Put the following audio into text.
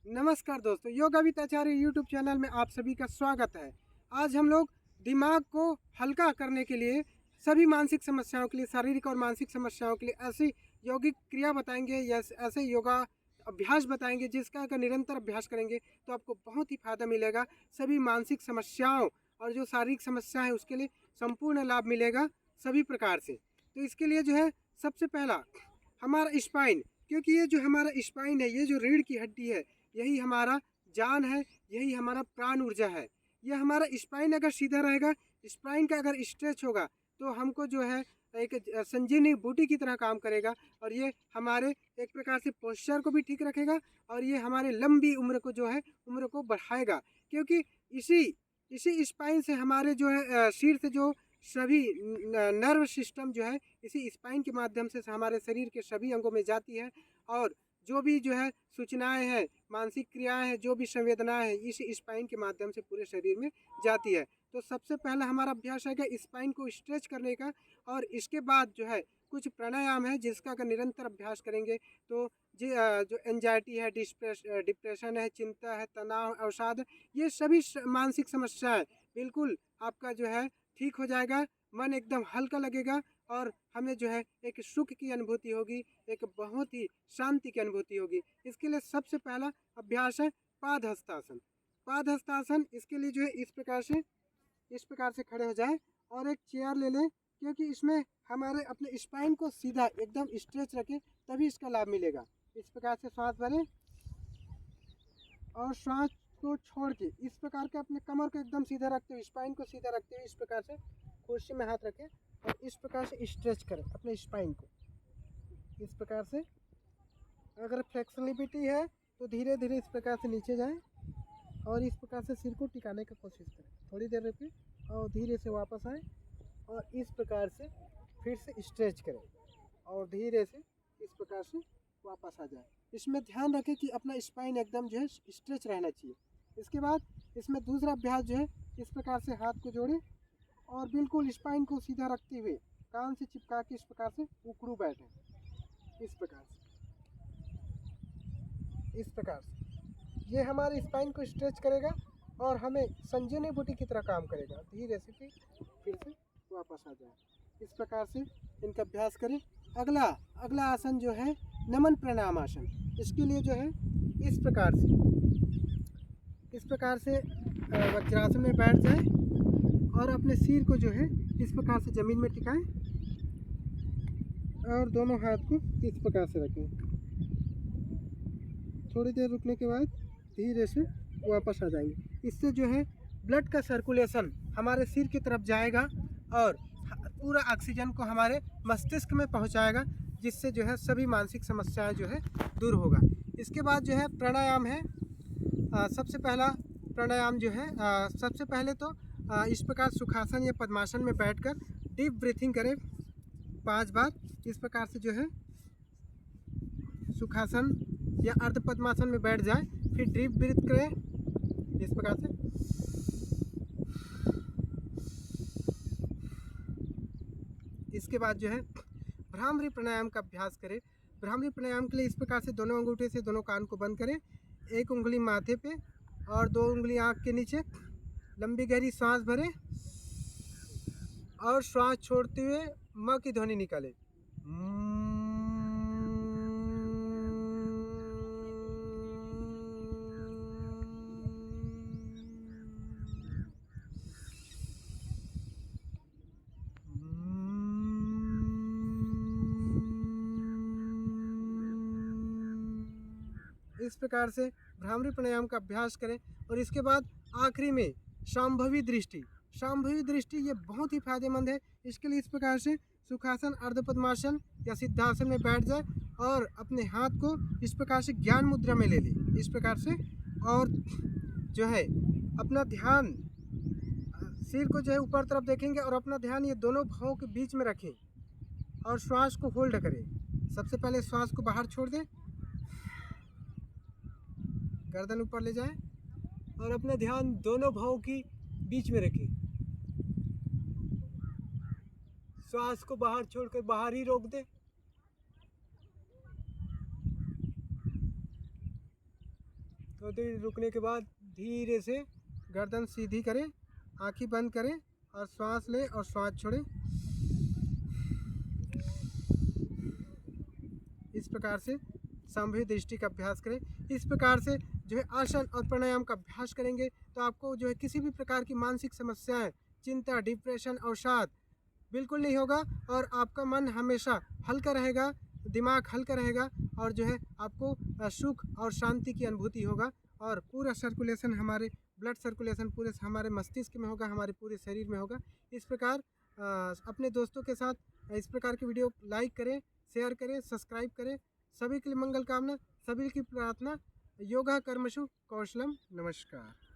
नमस्कार दोस्तों, yoga with Acharya YouTube channel में आप सभी का स्वागत है। आज हम लोग दिमाग को हल्का करने के लिए, सभी मानसिक समस्याओं के लिए, शारीरिक और मानसिक समस्याओं के लिए ऐसी यौगिक क्रिया बताएंगे या ऐसे योगा अभ्यास बताएंगे जिसका अगर निरंतर अभ्यास करेंगे तो आपको बहुत ही फायदा मिलेगा। सभी मानसिक समस्याओं और जो शारीरिक समस्या है उसके लिए संपूर्ण लाभ मिलेगा सभी प्रकार से। तो इसके लिए जो है सबसे पहला हमारा स्पाइन, क्योंकि ये जो हमारा स्पाइन है, ये जो रीढ़ की हड्डी है, यही हमारा जान है, यही हमारा प्राण ऊर्जा है। यह हमारा स्पाइन अगर सीधा रहेगा, स्पाइन का अगर स्ट्रेच होगा तो हमको जो है एक संजीवनी बूटी की तरह काम करेगा और ये हमारे एक प्रकार से पोस्चर को भी ठीक रखेगा और ये हमारे लंबी उम्र को जो है उम्र को बढ़ाएगा। क्योंकि इसी इसी स्पाइन से हमारे जो है सिर से जो सभी नर्व सिस्टम जो है इसी स्पाइन के माध्यम से हमारे शरीर के सभी अंगों में जाती है और जो भी जो है सूचनाएं हैं, मानसिक क्रियाएं हैं, जो भी संवेदनाएं हैं इस स्पाइन के माध्यम से पूरे शरीर में जाती है। तो सबसे पहला हमारा अभ्यास है कि स्पाइन को स्ट्रेच करने का और इसके बाद जो है कुछ प्राणायाम है जिसका अगर निरंतर अभ्यास करेंगे तो जो एंजाइटी है, डिप्रेशन है, चिंता है, तनाव, अवसाद, ये सभी मानसिक समस्याएं बिल्कुल आपका जो है ठीक हो जाएगा। मन एकदम हल्का लगेगा और हमें जो है एक सुख की अनुभूति होगी, एक बहुत ही शांति की अनुभूति होगी। इसके लिए सबसे पहला अभ्यास है पाद हस्तासन। पाद हस्तासन इसके लिए जो है इस प्रकार से खड़े हो जाए और एक चेयर ले लें, क्योंकि इसमें हमारे अपने स्पाइन को सीधा एकदम स्ट्रेच रखें तभी इसका लाभ मिलेगा। इस प्रकार से श्वास भरें और श्वास को छोड़ के इस प्रकार के अपने कमर को एकदम सीधा रखते हुए, स्पाइन को सीधा रखते हुए इस प्रकार से कुर्सी में हाथ रखें और इस प्रकार से स्ट्रेच करें अपने स्पाइन को। इस प्रकार से अगर फ्लेक्सिबिलिटी है तो धीरे धीरे इस प्रकार से नीचे जाएं और इस प्रकार से सिर को टिकाने की कोशिश करें। थोड़ी देर रुकिए और धीरे से वापस आए और इस प्रकार से फिर से स्ट्रेच करें और धीरे से इस प्रकार से वापस आ जाए। इसमें ध्यान रखें कि अपना स्पाइन एकदम जो है स्ट्रेच रहना चाहिए। इसके बाद इसमें दूसरा अभ्यास जो है इस प्रकार से हाथ को जोड़ें और बिल्कुल स्पाइन को सीधा रखते हुए कान से चिपका के इस प्रकार से उकड़ू बैठें। इस प्रकार से ये हमारे स्पाइन को स्ट्रेच करेगा और हमें संजीवनी बूटी की तरह काम करेगा। धीरे से फिर से वापस आ जाए। इस प्रकार से इनका अभ्यास करें। अगला आसन जो है नमन प्राणायाम आसन। इसके लिए जो है इस प्रकार से वज्रासन में बैठ जाए और अपने सिर को जो है इस प्रकार से ज़मीन में टिकाएं और दोनों हाथ को इस प्रकार से रखें। थोड़ी देर रुकने के बाद धीरे से वापस आ जाएंगे। इससे जो है ब्लड का सर्कुलेशन हमारे सिर की तरफ जाएगा और पूरा ऑक्सीजन को हमारे मस्तिष्क में पहुंचाएगा, जिससे जो है सभी मानसिक समस्याएं जो है दूर होगा। इसके बाद जो है प्राणायाम है। सबसे पहला प्राणायाम जो है सबसे पहले तो इस प्रकार सुखासन या पद्मासन में बैठकर डीप ब्रीथिंग करें 5 बार। इस प्रकार से जो है सुखासन या अर्ध पद्मासन में बैठ जाए, फिर डीप ब्रीथ करें इस प्रकार से। इसके बाद जो है भ्रामरी प्राणायाम का अभ्यास करें। भ्रामरी प्राणायाम के लिए इस प्रकार से दोनों अंगूठे से दोनों कान को बंद करें, एक उंगली माथे पे और 2 उंगली आँख के नीचे। लंबी गहरी सांस भरें और श्वास छोड़ते हुए म की ध्वनि निकालें। इस प्रकार से भ्रामरी प्राणायाम का अभ्यास करें और इसके बाद आखिरी में शांभवी दृष्टि। शांभवी दृष्टि ये बहुत ही फायदेमंद है। इसके लिए इस प्रकार से सुखासन, अर्ध पद्मासन या सिद्धासन में बैठ जाए और अपने हाथ को इस प्रकार से ज्ञान मुद्रा में ले लें इस प्रकार से, और जो है अपना ध्यान सिर को जो है ऊपर तरफ देखेंगे और अपना ध्यान ये दोनों भावों के बीच में रखें और श्वास को होल्ड करें। सबसे पहले श्वास को बाहर छोड़ दें, गर्दन ऊपर ले जाएं और अपना ध्यान दोनों भावों की बीच में रखें। श्वास को बाहर छोड़कर बाहर ही रोक दें। थोड़ी देर रुकने के बाद धीरे से गर्दन सीधी करें, आँखें बंद करें और श्वास लें और श्वास छोड़ें। इस प्रकार से सांभवी दृष्टि का अभ्यास करें। इस प्रकार से जो है आसन और प्राणायाम का अभ्यास करेंगे तो आपको जो है किसी भी प्रकार की मानसिक समस्याएं, चिंता, डिप्रेशन, अवसाद बिल्कुल नहीं होगा और आपका मन हमेशा हल्का रहेगा, दिमाग हल्का रहेगा और जो है आपको सुख और शांति की अनुभूति होगा और पूरा सर्कुलेशन, हमारे ब्लड सर्कुलेशन पूरे हमारे मस्तिष्क में होगा, हमारे पूरे शरीर में होगा। इस प्रकार अपने दोस्तों के साथ इस प्रकार की वीडियो लाइक करें, शेयर करें, सब्सक्राइब करें। सभी के लिए मंगल कामना, सभी की प्रार्थना। योगा कर्मसु कौशलम। नमस्कार।